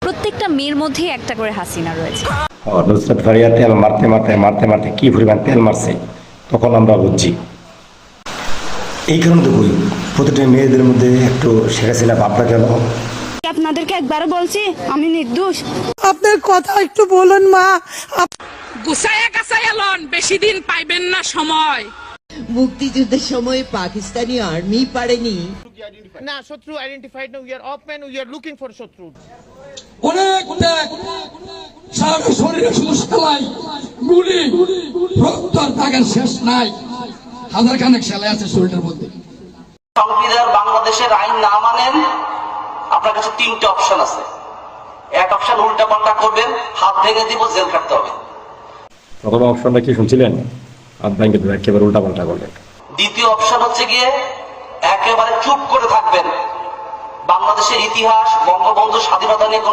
প্রত্যেকটা মেয়ের মধ্যেই একটা করে হাসিনা রয়েছে। নুসরাত ফারিয়া তেল মারতে মারতে মারতে মারতে কি পরিমাণ তেল মারছে তখন আমরা বুঝছি। এই কারণে তো বলি প্রতিটা মেয়েদের মধ্যে একটু শেখ হাসিনা ভাবনা কেন। আপনাদেরকে একবার বলছি আমি নির্দোষ। আপনার কথা একটু বলুন মা। গুছাইয়া গাছাইয়া লন, বেশি দিন পাইবেন না সময়। মুক্তিযুদ্ধের সময় পাকিস্তানি আর্মি পারেনি না শত্রু আইডেন্টিফাইড না, উই আর অফম্যান, উই আর লুকিং ফর শত্রু। অনেক সারা শরীরে শুধু সেলাই গুলি রক্ত আর দাগের শেষ নাই, হাজার খানেক সেলাই আছে শরীরের মধ্যে। সংবিধান বাংলাদেশের আইন না মানেন, আপনার কাছে তিনটে অপশন আছে। এক অপশন উল্টা পাল্টা করবেন, হাত ভেঙে দিব, জেল কাটতে হবে। প্রথম অপশনটা কি শুনছিলেন? হাত ভেঙে দেবে, একেবারে উল্টা পাল্টা করবেন। দ্বিতীয় অপশন হচ্ছে গিয়ে একেবারে চুপ করে থাকবেন। বাংলাদেশের ইতিহাস, বঙ্গবন্ধু স্বাধীনতা নিয়ে